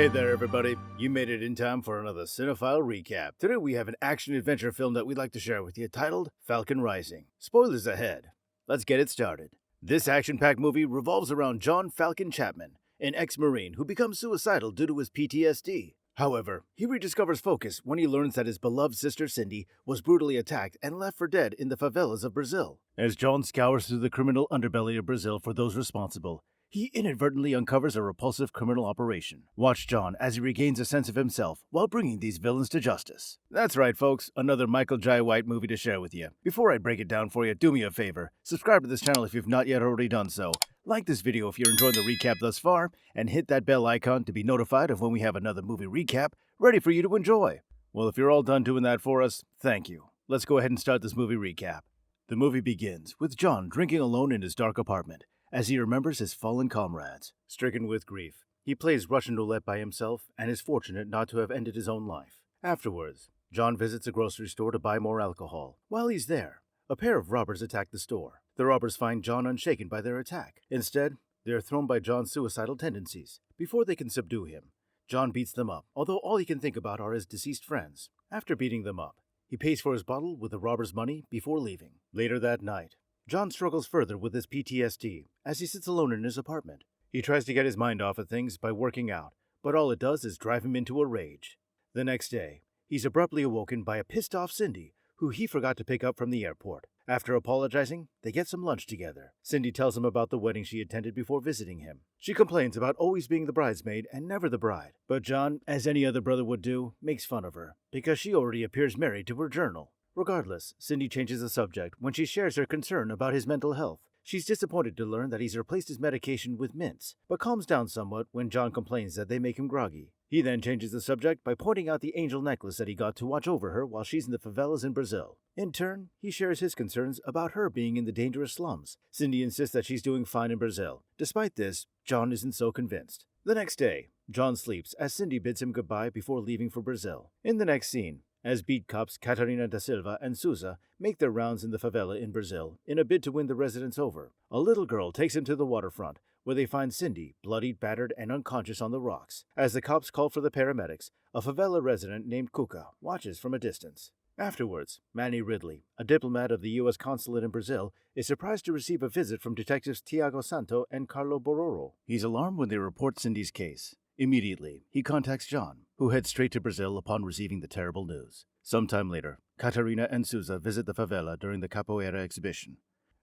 Hey there, everybody. You made it in time for another Cinephile Recap. Today we have an action-adventure film that we'd like to share with you titled Falcon Rising. Spoilers ahead. Let's get it started. This action-packed movie revolves around John Falcon Chapman, an ex-Marine who becomes suicidal due to his PTSD. However, he rediscovers focus when he learns that his beloved sister Cindy was brutally attacked and left for dead in the favelas of Brazil. As John scours through the criminal underbelly of Brazil for those responsible, he inadvertently uncovers a repulsive criminal operation. Watch John as he regains a sense of himself while bringing these villains to justice. That's right, folks, another Michael Jai White movie to share with you. Before I break it down for you, do me a favor. Subscribe to this channel if you've not yet already done so. Like this video if you're enjoying the recap thus far, and hit that bell icon to be notified of when we have another movie recap ready for you to enjoy. Well, if you're all done doing that for us, thank you. Let's go ahead and start this movie recap. The movie begins with John drinking alone in his dark apartment as he remembers his fallen comrades. Stricken with grief, he plays Russian roulette by himself and is fortunate not to have ended his own life. Afterwards, John visits a grocery store to buy more alcohol. While he's there, a pair of robbers attack the store. The robbers find John unshaken by their attack. Instead, they are thrown by John's suicidal tendencies. Before they can subdue him, John beats them up, although all he can think about are his deceased friends. After beating them up, he pays for his bottle with the robbers' money before leaving. Later that night, John struggles further with his PTSD as he sits alone in his apartment. He tries to get his mind off of things by working out, but all it does is drive him into a rage. The next day, he's abruptly awoken by a pissed-off Cindy, who he forgot to pick up from the airport. After apologizing, they get some lunch together. Cindy tells him about the wedding she attended before visiting him. She complains about always being the bridesmaid and never the bride, but John, as any other brother would do, makes fun of her, because she already appears married to her journal. Regardless, Cindy changes the subject when she shares her concern about his mental health. She's disappointed to learn that he's replaced his medication with mints, but calms down somewhat when John complains that they make him groggy. He then changes the subject by pointing out the angel necklace that he got to watch over her while she's in the favelas in Brazil. In turn, he shares his concerns about her being in the dangerous slums. Cindy insists that she's doing fine in Brazil. Despite this, John isn't so convinced. The next day, John sleeps as Cindy bids him goodbye before leaving for Brazil. In the next scene, as beat cops Catarina da Silva and Souza make their rounds in the favela in Brazil in a bid to win the residents over, a little girl takes him to the waterfront, where they find Cindy, bloodied, battered, and unconscious on the rocks. As the cops call for the paramedics, a favela resident named Cuca watches from a distance. Afterwards, Manny Ridley, a diplomat of the U.S. consulate in Brazil, is surprised to receive a visit from detectives Tiago Santo and Carlo Bororo. He's alarmed when they report Cindy's case. Immediately, he contacts John, who heads straight to Brazil upon receiving the terrible news. Sometime later, Catarina and Souza visit the favela during the capoeira exhibition.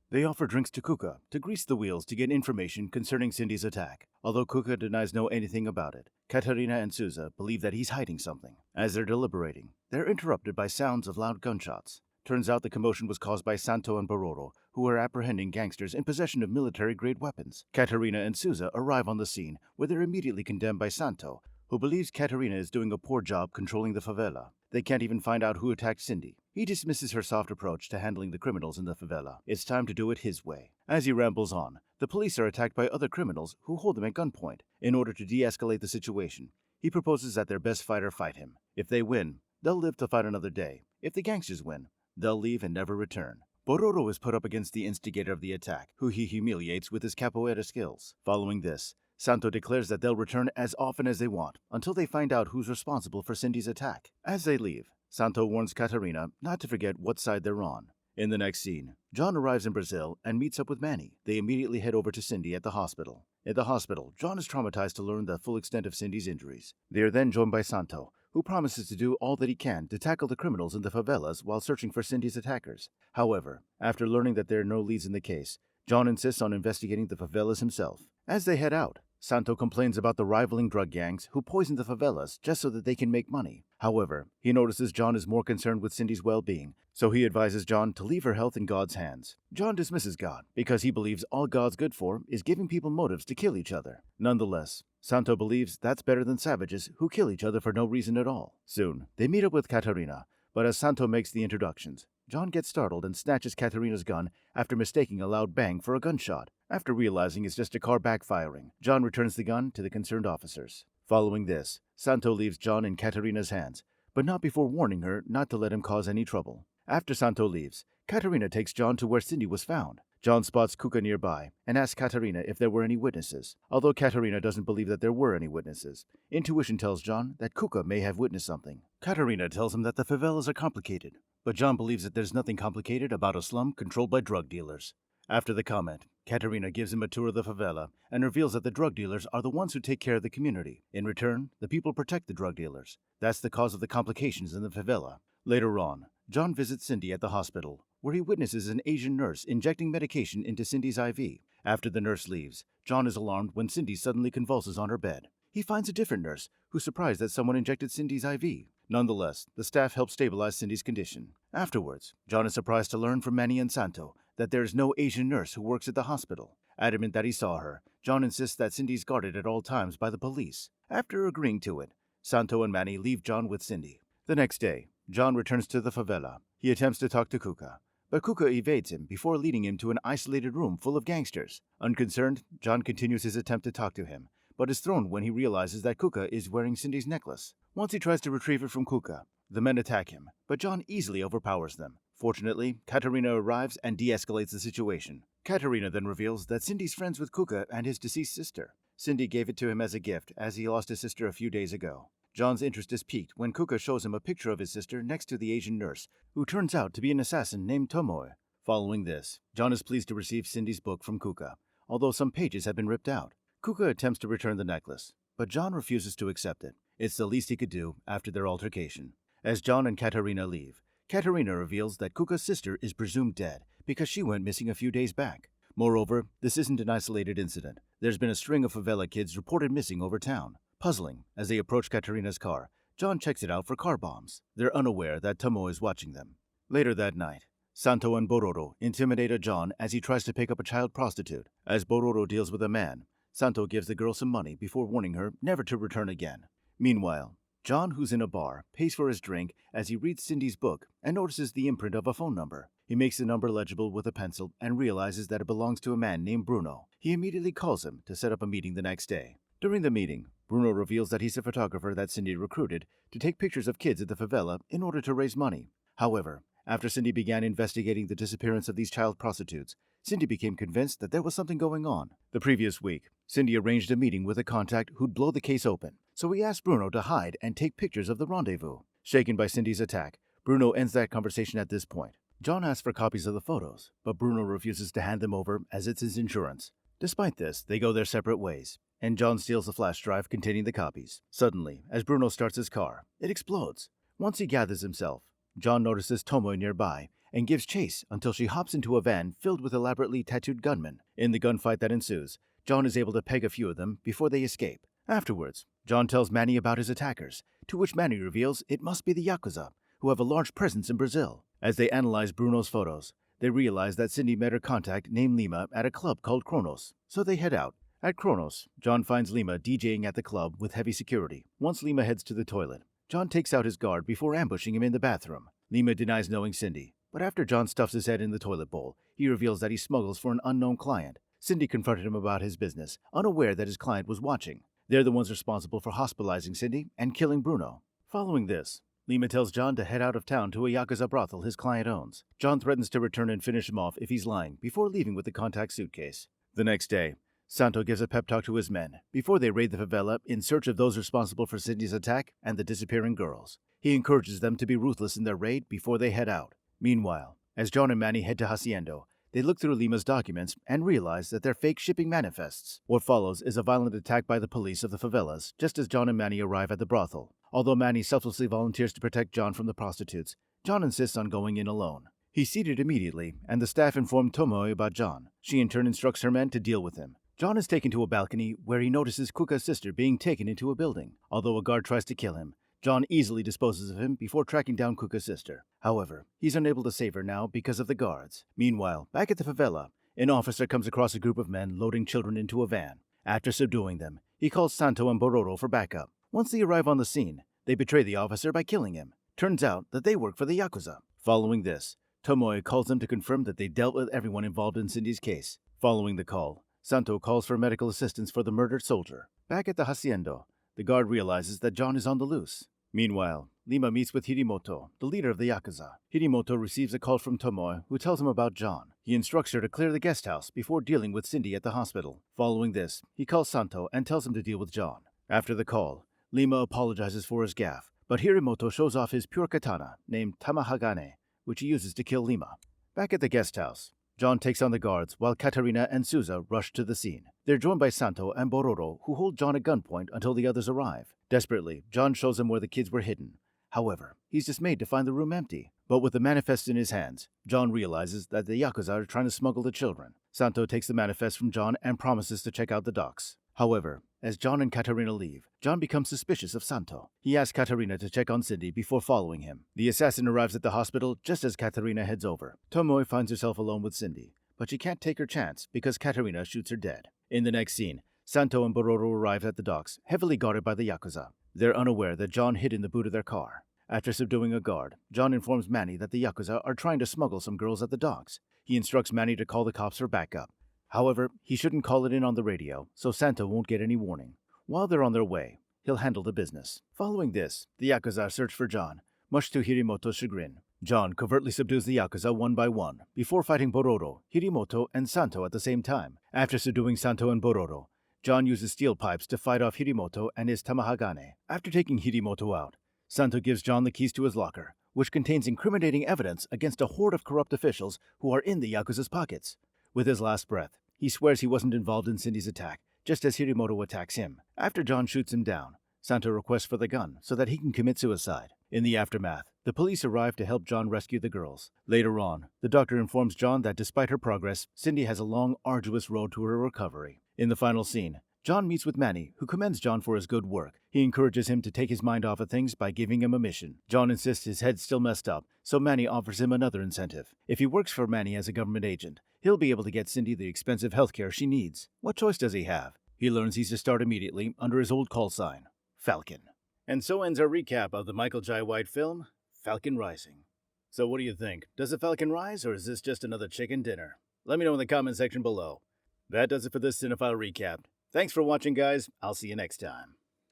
They offer drinks to Cuca to grease the wheels to get information concerning Cindy's attack. Although Cuca denies know anything about it, Catarina and Souza believe that he's hiding something. As they're deliberating, they're interrupted by sounds of loud gunshots. Turns out the commotion was caused by Santo and Bororo, who are apprehending gangsters in possession of military-grade weapons. Catarina and Souza arrive on the scene, where they're immediately condemned by Santo, who believes Catarina is doing a poor job controlling the favela. They can't even find out who attacked Cindy. He dismisses her soft approach to handling the criminals in the favela. It's time to do it his way. As he rambles on, the police are attacked by other criminals who hold them at gunpoint. In order to de-escalate the situation, he proposes that their best fighter fight him. If they win, they'll live to fight another day. If the gangsters win, they'll leave and never return. Bororo is put up against the instigator of the attack, who he humiliates with his capoeira skills. Following this, Santo declares that they'll return as often as they want, until they find out who's responsible for Cindy's attack. As they leave, Santo warns Catarina not to forget what side they're on. In the next scene, John arrives in Brazil and meets up with Manny. They immediately head over to Cindy at the hospital. At the hospital, John is traumatized to learn the full extent of Cindy's injuries. They are then joined by Santo, who promises to do all that he can to tackle the criminals in the favelas while searching for Cindy's attackers. However, after learning that there are no leads in the case, John insists on investigating the favelas himself. As they head out, Santo complains about the rivaling drug gangs who poison the favelas just so that they can make money. However, he notices John is more concerned with Cindy's well-being, so he advises John to leave her health in God's hands. John dismisses God because he believes all God's good for is giving people motives to kill each other. Nonetheless, Santo believes that's better than savages who kill each other for no reason at all. Soon, they meet up with Catarina, but as Santo makes the introductions, John gets startled and snatches Catarina's gun after mistaking a loud bang for a gunshot. After realizing it's just a car backfiring, John returns the gun to the concerned officers. Following this, Santo leaves John in Catarina's hands, but not before warning her not to let him cause any trouble. After Santo leaves, Catarina takes John to where Cindy was found. John spots Kuka nearby and asks Katerina if there were any witnesses. Although Katerina doesn't believe that there were any witnesses, intuition tells John that Kuka may have witnessed something. Katerina tells him that the favelas are complicated, but John believes that there's nothing complicated about a slum controlled by drug dealers. After the comment, Katerina gives him a tour of the favela and reveals that the drug dealers are the ones who take care of the community. In return, the people protect the drug dealers. That's the cause of the complications in the favela. Later on, John visits Cindy at the hospital, where he witnesses an Asian nurse injecting medication into Cindy's IV. After the nurse leaves, John is alarmed when Cindy suddenly convulses on her bed. He finds a different nurse, who's surprised that someone injected Cindy's IV. Nonetheless, the staff helps stabilize Cindy's condition. Afterwards, John is surprised to learn from Manny and Santo that there is no Asian nurse who works at the hospital. Adamant that he saw her, John insists that Cindy's guarded at all times by the police. After agreeing to it, Santo and Manny leave John with Cindy. The next day, John returns to the favela. He attempts to talk to Kuka, but Kuka evades him before leading him to an isolated room full of gangsters. Unconcerned, John continues his attempt to talk to him, but is thrown when he realizes that Kuka is wearing Cindy's necklace. Once he tries to retrieve it from Kuka, the men attack him, but John easily overpowers them. Fortunately, Katerina arrives and de-escalates the situation. Katerina then reveals that Cindy's friends with Kuka and his deceased sister. Cindy gave it to him as a gift, as he lost his sister a few days ago. John's interest is piqued when Kuka shows him a picture of his sister next to the Asian nurse, who turns out to be an assassin named Tomoe. Following this, John is pleased to receive Cindy's book from Kuka, although some pages have been ripped out. Kuka attempts to return the necklace, but John refuses to accept it. It's the least he could do after their altercation. As John and Katerina leave, Katerina reveals that Kuka's sister is presumed dead because she went missing a few days back. Moreover, this isn't an isolated incident. There's been a string of favela kids reported missing over town. Puzzling, as they approach Katerina's car, John checks it out for car bombs. They're unaware that Tomo is watching them. Later that night, Santo and Bororo intimidate John as he tries to pick up a child prostitute. As Bororo deals with a man, Santo gives the girl some money before warning her never to return again. Meanwhile, John, who's in a bar, pays for his drink as he reads Cindy's book and notices the imprint of a phone number. He makes the number legible with a pencil and realizes that it belongs to a man named Bruno. He immediately calls him to set up a meeting the next day. During the meeting, Bruno reveals that he's a photographer that Cindy recruited to take pictures of kids at the favela in order to raise money. However, after Cindy began investigating the disappearance of these child prostitutes, Cindy became convinced that there was something going on. The previous week, Cindy arranged a meeting with a contact who'd blow the case open, so he asked Bruno to hide and take pictures of the rendezvous. Shaken by Cindy's attack, Bruno ends that conversation at this point. John asks for copies of the photos, but Bruno refuses to hand them over as it's his insurance. Despite this, they go their separate ways, and John steals the flash drive containing the copies. Suddenly, as Bruno starts his car, it explodes. Once he gathers himself, John notices Tomoe nearby and gives chase until she hops into a van filled with elaborately tattooed gunmen. In the gunfight that ensues, John is able to peg a few of them before they escape. Afterwards, John tells Manny about his attackers, to which Manny reveals it must be the yakuza, who have a large presence in Brazil. As they analyze Bruno's photos, they realize that Cindy met her contact named Lima at a club called Kronos, so they head out. At Kronos, John finds Lima DJing at the club with heavy security. Once Lima heads to the toilet, John takes out his guard before ambushing him in the bathroom. Lima denies knowing Cindy, but after John stuffs his head in the toilet bowl, he reveals that he smuggles for an unknown client. Cindy confronted him about his business, unaware that his client was watching. They're the ones responsible for hospitalizing Cindy and killing Bruno. Following this, Lima tells John to head out of town to a yakuza brothel his client owns. John threatens to return and finish him off if he's lying before leaving with the contact suitcase. The next day, Santo gives a pep talk to his men before they raid the favela in search of those responsible for Cindy's attack and the disappearing girls. He encourages them to be ruthless in their raid before they head out. Meanwhile, as John and Manny head to Haciendo, they look through Lima's documents and realize that they're fake shipping manifests. What follows is a violent attack by the police of the favelas just as John and Manny arrive at the brothel. Although Manny selflessly volunteers to protect John from the prostitutes, John insists on going in alone. He's seated immediately, and the staff inform Tomoe about John. She in turn instructs her men to deal with him. John is taken to a balcony where he notices Kuka's sister being taken into a building. Although a guard tries to kill him, John easily disposes of him before tracking down Kuka's sister. However, he's unable to save her now because of the guards. Meanwhile, back at the favela, an officer comes across a group of men loading children into a van. After subduing them, he calls Santo and Bororo for backup. Once they arrive on the scene, they betray the officer by killing him. Turns out that they work for the yakuza. Following this, Tomoe calls them to confirm that they dealt with everyone involved in Cindy's case. Following the call, Santo calls for medical assistance for the murdered soldier. Back at the hacienda, the guard realizes that John is on the loose. Meanwhile, Lima meets with Hirimoto, the leader of the yakuza. Hirimoto receives a call from Tomoe, who tells him about John. He instructs her to clear the guest house before dealing with Cindy at the hospital. Following this, he calls Santo and tells him to deal with John. After the call, Lima apologizes for his gaffe, but Hirimoto shows off his pure katana, named Tamahagane, which he uses to kill Lima. Back at the guest house, John takes on the guards while Katarina and Souza rush to the scene. They're joined by Santo and Bororo, who hold John at gunpoint until the others arrive. Desperately, John shows them where the kids were hidden. However, he's dismayed to find the room empty. But with the manifest in his hands, John realizes that the yakuza are trying to smuggle the children. Santo takes the manifest from John and promises to check out the docks. However, as John and Katarina leave, John becomes suspicious of Santo. He asks Katarina to check on Cindy before following him. The assassin arrives at the hospital just as Katarina heads over. Tomoe finds herself alone with Cindy, but she can't take her chance because Katarina shoots her dead. In the next scene, Santo and Bororo arrive at the docks, heavily guarded by the yakuza. They're unaware that John hid in the boot of their car. After subduing a guard, John informs Manny that the yakuza are trying to smuggle some girls at the docks. He instructs Manny to call the cops for backup. However, he shouldn't call it in on the radio, so Santo won't get any warning. While they're on their way, he'll handle the business. Following this, the yakuza search for John, much to Hirimoto's chagrin. John covertly subdues the yakuza one by one, before fighting Bororo, Hirimoto, and Santo at the same time. After subduing Santo and Bororo, John uses steel pipes to fight off Hirimoto and his Tamahagane. After taking Hirimoto out, Santo gives John the keys to his locker, which contains incriminating evidence against a horde of corrupt officials who are in the yakuza's pockets. With his last breath, he swears he wasn't involved in Cindy's attack, just as Hirimoto attacks him. After John shoots him down, Santo requests for the gun so that he can commit suicide. In the aftermath, the police arrive to help John rescue the girls. Later on, the doctor informs John that despite her progress, Cindy has a long, arduous road to her recovery. In the final scene, John meets with Manny, who commends John for his good work. He encourages him to take his mind off of things by giving him a mission. John insists his head's still messed up, so Manny offers him another incentive. If he works for Manny as a government agent, he'll be able to get Cindy the expensive healthcare she needs. What choice does he have? He learns he's to start immediately under his old call sign, Falcon. And so ends our recap of the Michael Jai White film, Falcon Rising. So what do you think? Does the Falcon rise, or is this just another chicken dinner? Let me know in the comment section below. That does it for this Cinephile Recap. Thanks for watching, guys. I'll see you next time.